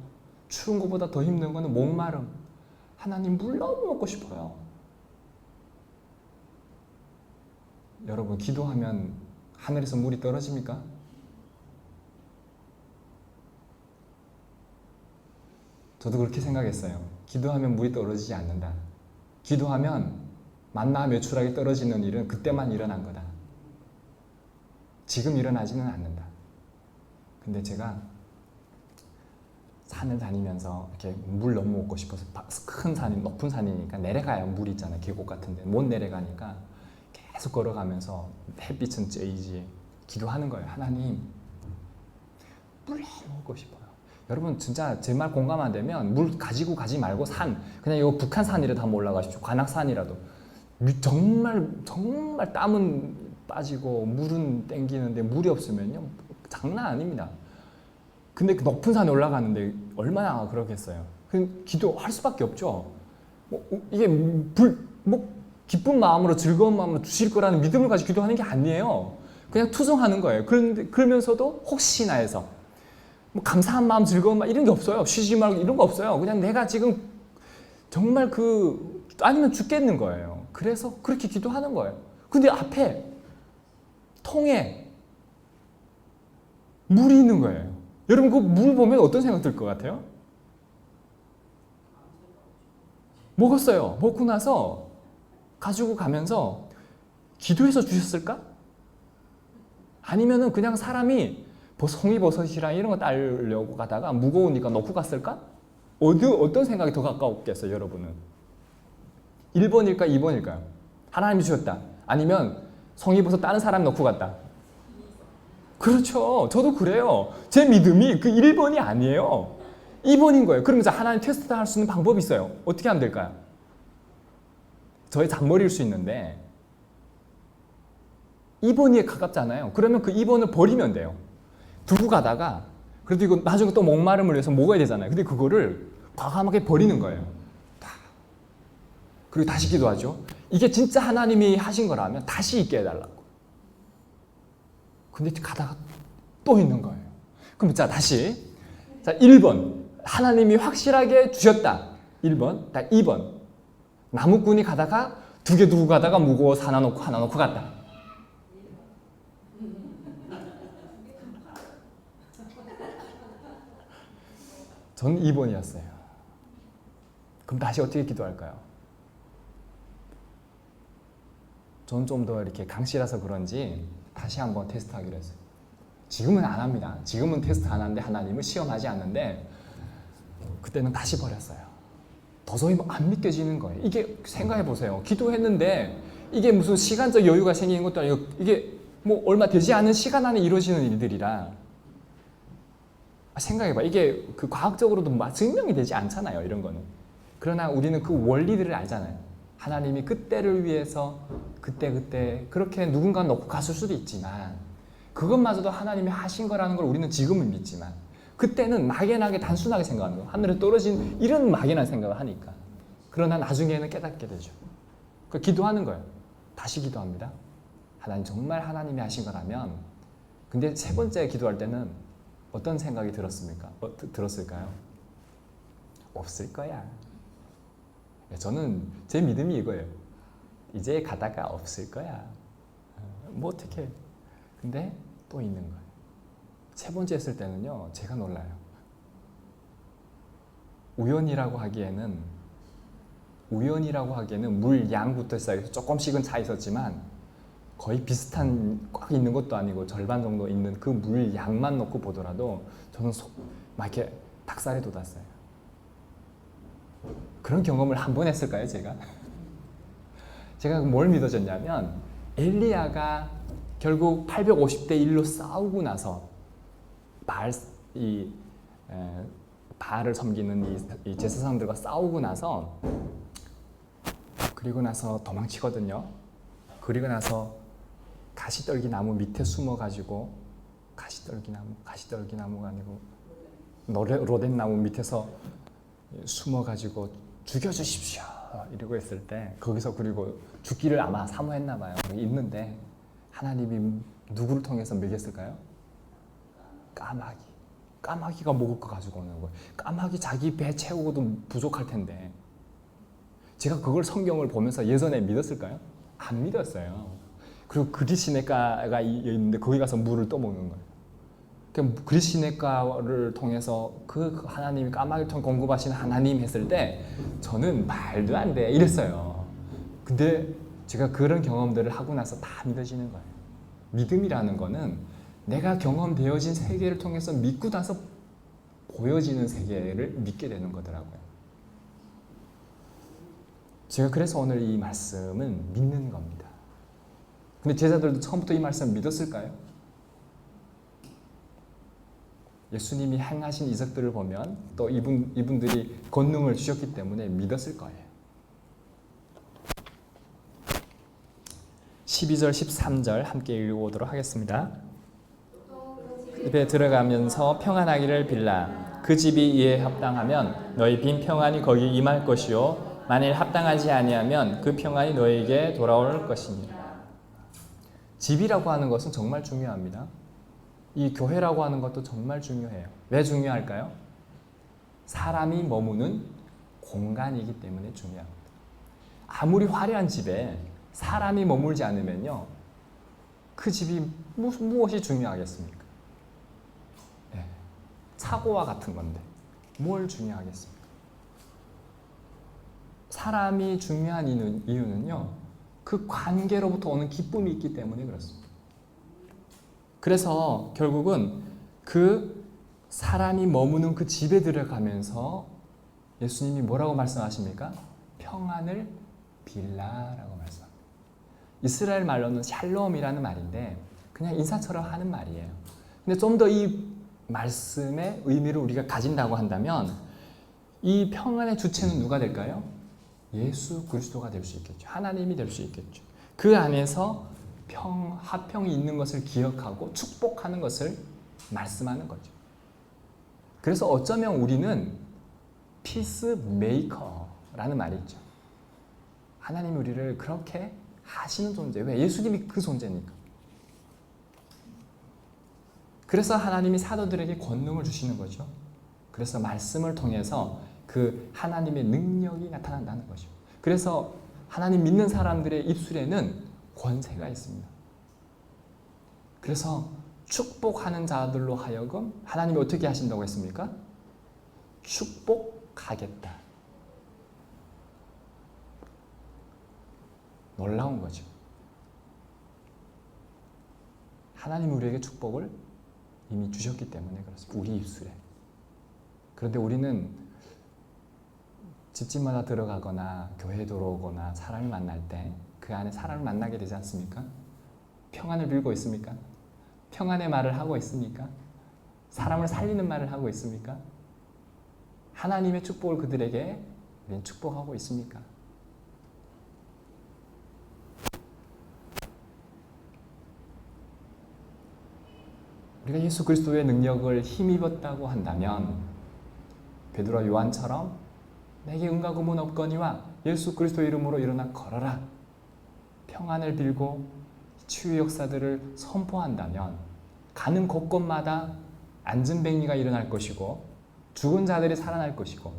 추운 것보다 더 힘든 거는 목마름. 하나님, 물 너무 먹고 싶어요. 여러분, 기도하면 하늘에서 물이 떨어집니까? 저도 그렇게 생각했어요. 기도하면 물이 떨어지지 않는다. 기도하면 만나 매출하게 떨어지는 일은 그때만 일어난 거다. 지금 일어나지는 않는다. 근데 제가 산을 다니면서 이렇게 물 너무 먹고 싶어서, 큰 산이, 높은 산이니까 내려가야 물 있잖아요. 계곡 같은데 못 내려가니까 계속 걸어가면서 햇빛은 쬐이지 기도하는 거예요. 하나님, 물 너무 먹고 싶어요. 여러분, 진짜 제 말 공감 안 되면 물 가지고 가지 말고 산, 그냥 이거 북한 산이라도 한번 올라가십시오. 관악산이라도. 정말 땀은 빠지고 물은 땡기는데 물이 없으면요, 장난 아닙니다. 근데 그 높은 산에 올라가는데 얼마나 그러겠어요. 기도할 수밖에 없죠. 이게 기쁜 마음으로, 즐거운 마음으로 주실 거라는 믿음을 가지고 기도하는 게 아니에요. 그냥 투정하는 거예요. 그러면서도 혹시나 해서 감사한 마음, 즐거운 마음 이런 게 없어요. 쉬지 말고 이런 거 없어요. 그냥 내가 지금 정말 아니면 죽겠는 거예요. 그래서 그렇게 기도하는 거예요. 근데 앞에 통에 물이 있는 거예요. 여러분, 그 물 보면 어떤 생각 들 것 같아요? 먹었어요. 먹고 나서 가지고 가면서 기도해서 주셨을까? 아니면은 그냥 사람이 송이버섯이랑 이런 거 따려고 가다가 무거우니까 놓고 갔을까? 어떤 생각이 더 가까웠겠어요, 여러분은? 1번일까, 2번일까요? 하나님이 주셨다. 아니면 송이버섯 다른 사람이 놓고 갔다. 그렇죠. 저도 그래요. 제 믿음이 그 1번이 아니에요. 2번인 거예요. 그러면서 하나님 테스트 할 수 있는 방법이 있어요. 어떻게 하면 될까요? 저의 잔머리일 수 있는데 2번이 가깝잖아요. 그러면 그 2번을 버리면 돼요. 두고 가다가 그래도 이거 나중에 또 목마름을 위해서 먹어야 되잖아요. 근데 그거를 과감하게 버리는 거예요. 그리고 다시 기도하죠. 이게 진짜 하나님이 하신 거라면 다시 있게 해달라고. 근데 가다가 또 있는 거예요. 그럼 자, 다시. 자, 1번. 하나님이 확실하게 주셨다. 1번. 2번. 나무꾼이 가다가 2개 두고 가다가 무거워서 하나 놓고 갔다. 전 2번이었어요. 그럼 다시 어떻게 기도할까요? 전 좀 더 이렇게 강씨라서 그런지 다시 한번 테스트하기로 했어요. 지금은 안 합니다. 지금은 테스트 안 하는데 하나님을 시험하지 않는데 그때는 다시 버렸어요. 도저히 안 믿겨지는 거예요. 이게 생각해 보세요. 기도했는데 이게 무슨 시간적 여유가 생기는 것도 아니고 이게 뭐 얼마 되지 않은 시간 안에 이루어지는 일들이라 생각해봐. 이게 그 과학적으로도 증명이 되지 않잖아요. 이런 거는. 그러나 우리는 그 원리들을 알잖아요. 하나님이 그때를 위해서 그때 그렇게 누군가 놓고 갔을 수도 있지만 그것마저도 하나님이 하신 거라는 걸 우리는 지금은 믿지만 그때는 막연하게 단순하게 생각하는 거예요. 하늘에 떨어진 이런 막연한 생각을 하니까. 그러나 나중에는 깨닫게 되죠. 그 기도하는 거예요. 다시 기도합니다. 하나님, 정말 하나님이 하신 거라면. 근데 세 번째 기도할 때는 어떤 생각이 들었습니까? 들었을까요? 없을 거야. 저는 제 믿음이 이거예요. 이제 가다가 없을 거야. 뭐 어떻게? 근데 또 있는 거예요. 세 번째 했을 때는요, 제가 놀라요. 우연이라고 하기에는 물 양부터 시작해서 조금씩은 차 있었지만 거의 비슷한 꽉 있는 것도 아니고 절반 정도 있는 그 물 양만 놓고 보더라도 저는 막 이렇게 닭살이 돋았어요. 그런 경험을 한 번 했을까요, 제가? 제가 뭘 믿어졌냐면 엘리야가 결국 850대 1로 싸우고 나서 바알을 섬기는 이 제사장들과 싸우고 나서 그리고 나서 도망치거든요. 그리고 나서 가시떨기 나무 밑에 숨어가지고 가시떨기나무가 아니고 로덴나무 밑에서 숨어가지고 죽여주십시오 이러고 있을 때 거기서 그리고 죽기를 아마 사모했나 봐요. 있는데 하나님이 누구를 통해서 먹였을까요? 까마귀가 먹을 거 가지고 오는 거예요. 까마귀 자기 배 채우고도 부족할 텐데 제가 그걸 성경을 보면서 예전에 믿었을까요? 안 믿었어요. 그리고 그리시네가가 있는데 거기 가서 물을 떠먹는 거예요. 그리시네가를 통해서 그 하나님이 까마귀를 통해 공급하시는 하나님 했을 때 저는 말도 안 돼 이랬어요. 근데 제가 그런 경험들을 하고 나서 다 믿어지는 거예요. 믿음이라는 거는 내가 경험되어진 세계를 통해서 믿고 나서 보여지는 세계를 믿게 되는 거더라고요. 제가 그래서 오늘 이 말씀은 믿는 겁니다. 근데 제자들도 처음부터 이 말씀을 믿었을까요? 예수님이 행하신 이적들을 보면 또 이분들이 권능을 주셨기 때문에 믿었을 거예요. 12절 13절 함께 읽어보도록 하겠습니다. 집에 들어가면서 평안하기를 빌라. 그 집이 이에 합당하면 너희 빈 평안이 거기 임할 것이요 만일 합당하지 아니하면 그 평안이 너희에게 돌아올 것이니라. 집이라고 하는 것은 정말 중요합니다. 이 교회라고 하는 것도 정말 중요해요. 왜 중요할까요? 사람이 머무는 공간이기 때문에 중요합니다. 아무리 화려한 집에 사람이 머물지 않으면요, 그 집이 무엇이 중요하겠습니까? 네, 차고와 같은 건데 뭘 중요하겠습니까? 사람이 중요한 이유는요, 그 관계로부터 오는 기쁨이 있기 때문에 그렇습니다. 그래서 결국은 그 사람이 머무는 그 집에 들어가면서 예수님이 뭐라고 말씀하십니까? 평안을 빌라라고 말씀합니다. 이스라엘 말로는 샬롬이라는 말인데 그냥 인사처럼 하는 말이에요. 근데 좀 더 이 말씀의 의미를 우리가 가진다고 한다면 이 평안의 주체는 누가 될까요? 예수 그리스도가 될 수 있겠죠. 하나님이 될 수 있겠죠. 그 안에서 화평이 있는 것을 기억하고 축복하는 것을 말씀하는 거죠. 그래서 어쩌면 우리는 피스메이커라는 말이 있죠. 하나님이 우리를 그렇게 하시는 존재. 왜? 예수님이 그 존재니까. 그래서 하나님이 사도들에게 권능을 주시는 거죠. 그래서 말씀을 통해서 그 하나님의 능력이 나타난다는 거죠. 그래서 하나님 믿는 사람들의 입술에는 권세가 있습니다. 그래서 축복하는 자들로 하여금 하나님이 어떻게 하신다고 했습니까? 축복하겠다. 놀라운 거죠. 하나님이 우리에게 축복을 이미 주셨기 때문에 그렇습니다. 우리 입술에. 그런데 우리는 집집마다 들어가거나 교회에 들어오거나 사람을 만날 때 그 안에 사람을 만나게 되지 않습니까? 평안을 빌고 있습니까? 평안의 말을 하고 있습니까? 사람을 살리는 말을 하고 있습니까? 하나님의 축복을 그들에게 우리는 축복하고 있습니까? 우리가 예수 그리스도의 능력을 힘입었다고 한다면 베드로와 요한처럼 내게 은과 금은 없거니와 예수 그리스도 이름으로 일어나 걸어라, 평안을 빌고 치유 역사들을 선포한다면 가는 곳곳마다 안전병리가 일어날 것이고 죽은 자들이 살아날 것이고,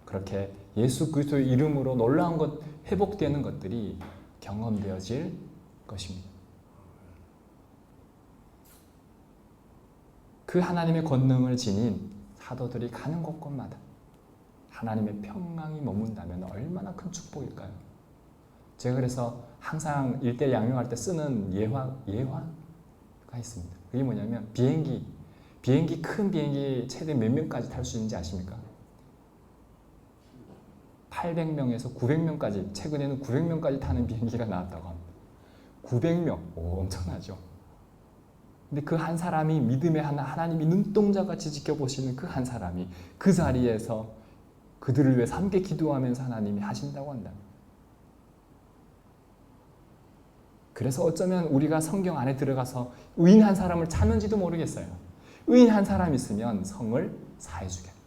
그렇게 예수 그리스도의 이름으로 놀라운 것, 회복되는 것들이 경험되어질 것입니다. 그 하나님의 권능을 지닌 사도들이 가는 곳곳마다 하나님의 평강이 머문다면 얼마나 큰 축복일까요? 제가 그래서 항상 일대 양육할 때 쓰는 예화가 있습니다. 그게 뭐냐면 큰 비행기 최대 몇 명까지 탈 수 있는지 아십니까? 800명에서 900명까지, 최근에는 900명까지 타는 비행기가 나왔다고 합니다. 900명, 엄청나죠? 근데 그 한 사람이 믿음의 하나님이 눈동자같이 지켜보시는 그 한 사람이 그 자리에서 그들을 위해 함께 기도하면서 하나님이 하신다고 한다. 그래서 어쩌면 우리가 성경 안에 들어가서 의인 한 사람을 찾는지도 모르겠어요. 의인 한 사람 있으면 성을 사해주겠다.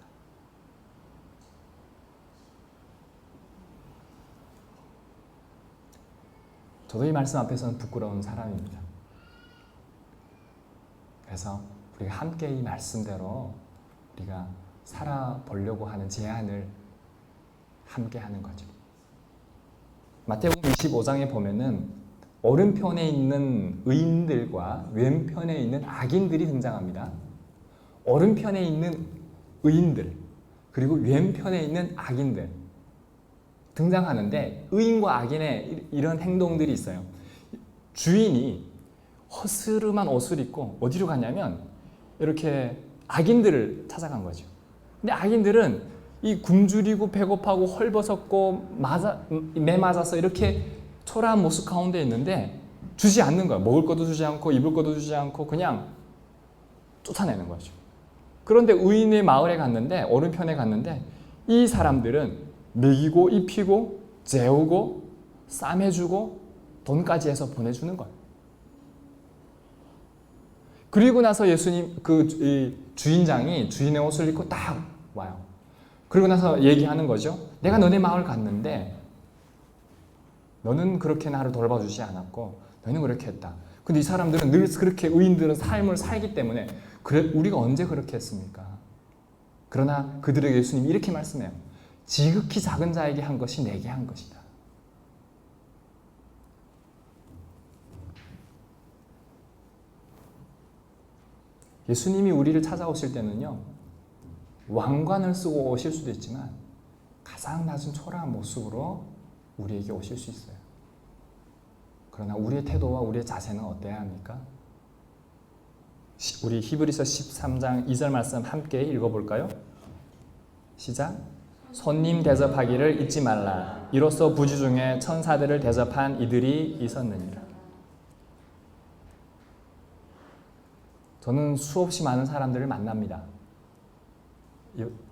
저도 이 말씀 앞에서는 부끄러운 사람입니다. 그래서 우리가 함께 이 말씀대로 우리가 살아보려고 하는 제안을 함께 하는 거죠. 마태복음 25장에 보면은 오른편에 있는 의인들과 왼편에 있는 악인들이 등장합니다. 오른편에 있는 의인들 그리고 왼편에 있는 악인들 등장하는데, 의인과 악인의 이런 행동들이 있어요. 주인이 허스름한 옷을 입고 어디로 가냐면 이렇게 악인들을 찾아간 거죠. 근데 악인들은 이 굶주리고 배고파고 헐벗었고 매 맞아서 이렇게 초라한 모습 가운데 있는데 주지 않는 거야. 먹을 것도 주지 않고 입을 것도 주지 않고 그냥 쫓아내는 거죠. 그런데 의인의 마을에 갔는데, 오른편에 갔는데 이 사람들은 먹이고 입히고 재우고 쌈해주고 돈까지 해서 보내주는 거예요. 그리고 나서 예수님 주인장이 주인의 옷을 입고 딱 와요. 그리고 나서 얘기하는 거죠. 내가 너네 마을 갔는데 너는 그렇게 나를 돌봐주지 않았고 너희는 그렇게 했다. 근데 이 사람들은 늘 그렇게, 의인들은 삶을 살기 때문에 그래, 우리가 언제 그렇게 했습니까? 그러나 그들에게 예수님이 이렇게 말씀해요. 지극히 작은 자에게 한 것이 내게 한 것이다. 예수님이 우리를 찾아오실 때는요, 왕관을 쓰고 오실 수도 있지만 가장 낮은 초라한 모습으로 우리에게 오실 수 있어요. 그러나 우리의 태도와 우리의 자세는 어때야 합니까? 우리 히브리서 13장 2절 말씀 함께 읽어볼까요? 시작! 손님 대접하기를 잊지 말라. 이로써 부지 중에 천사들을 대접한 이들이 있었느니라. 저는 수없이 많은 사람들을 만납니다.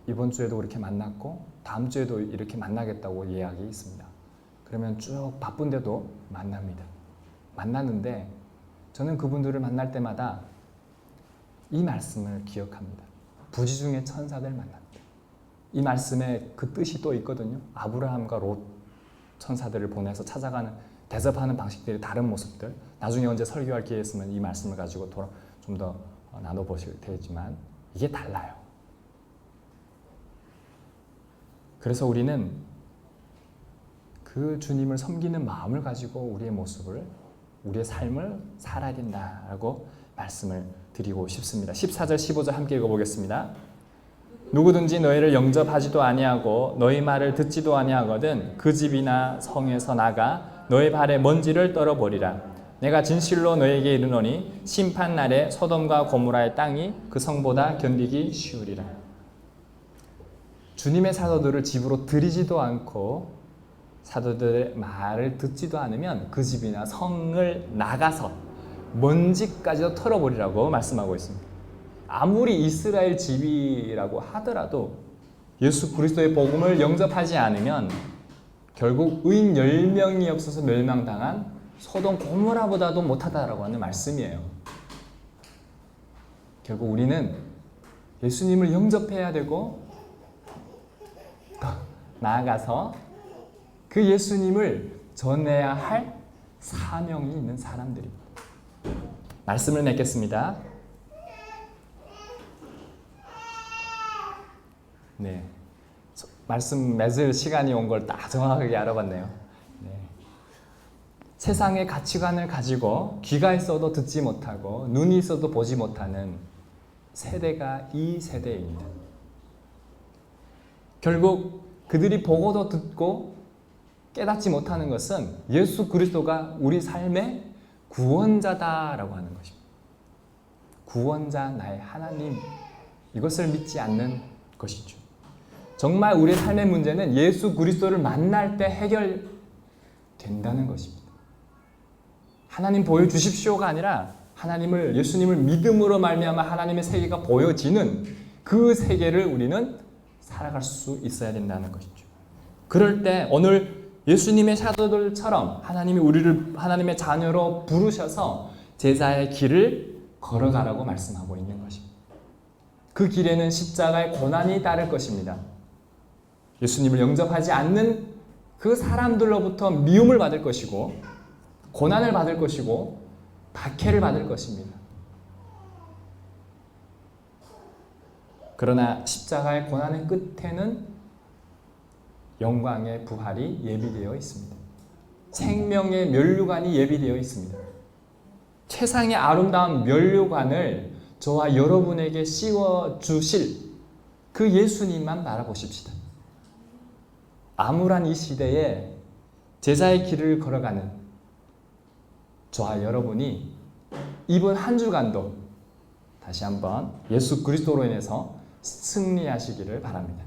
이번 주에도 그렇게 만났고 다음 주에도 이렇게 만나겠다고 이야기 있습니다. 그러면 쭉 바쁜데도 만납니다. 만났는데 저는 그분들을 만날 때마다 이 말씀을 기억합니다. 부지 중에 천사들 만납니다. 이 말씀에 그 뜻이 또 있거든요. 아브라함과 롯 천사들을 보내서 찾아가는, 대접하는 방식들이 다른 모습들, 나중에 언제 설교할 기회 있으면 이 말씀을 가지고 좀 더 나눠보실 테지만 이게 달라요. 그래서 우리는 그 주님을 섬기는 마음을 가지고 우리의 모습을, 우리의 삶을 살아야 된다라고 말씀을 드리고 싶습니다. 14절 15절 함께 읽어보겠습니다. 누구든지 너희를 영접하지도 아니하고 너희 말을 듣지도 아니하거든 그 집이나 성에서 나가 너희 발의 먼지를 떨어버리라. 내가 진실로 너희에게 이르노니 심판날에 소돔과 고모라의 땅이 그 성보다 견디기 쉬우리라. 주님의 사도들을 집으로 들이지도 않고 사도들의 말을 듣지도 않으면 그 집이나 성을 나가서 먼지까지도 털어버리라고 말씀하고 있습니다. 아무리 이스라엘 집이라고 하더라도 예수 그리스도의 복음을 영접하지 않으면 결국 의인 10명이 없어서 멸망당한 소돔 고모라보다도 못하다라고 하는 말씀이에요. 결국 우리는 예수님을 영접해야 되고 더 나아가서 그 예수님을 전해야 할 사명이 있는 사람들입니다. 말씀을 맺겠습니다. 네, 말씀 맺을 시간이 온 걸 딱 정확하게 알아봤네요. 네. 세상의 가치관을 가지고 귀가 있어도 듣지 못하고 눈이 있어도 보지 못하는 세대가 이 세대입니다. 결국 그들이 보고도 듣고 깨닫지 못하는 것은 예수 그리스도가 우리 삶의 구원자다라고 하는 것입니다. 구원자 나의 하나님, 이것을 믿지 않는 것이죠. 정말 우리의 삶의 문제는 예수 그리스도를 만날 때 해결된다는 것입니다. 하나님 보여주십시오가 아니라 하나님을, 예수님을 믿음으로 말미암아 하나님의 세계가 보여지는 그 세계를 우리는 살아갈 수 있어야 된다는 것이죠. 그럴 때 오늘 예수님의 사도들처럼 하나님이 우리를 하나님의 자녀로 부르셔서 제자의 길을 걸어가라고 말씀하고 있는 것입니다. 그 길에는 십자가의 고난이 따를 것입니다. 예수님을 영접하지 않는 그 사람들로부터 미움을 받을 것이고 고난을 받을 것이고 박해를 받을 것입니다. 그러나 십자가의 고난의 끝에는 영광의 부활이 예비되어 있습니다. 생명의 면류관이 예비되어 있습니다. 최상의 아름다운 면류관을 저와 여러분에게 씌워주실 그 예수님만 바라보십시다. 암울한 이 시대에 제자의 길을 걸어가는 저와 여러분이 이번 한 주간도 다시 한번 예수 그리스도로 인해서 승리하시기를 바랍니다.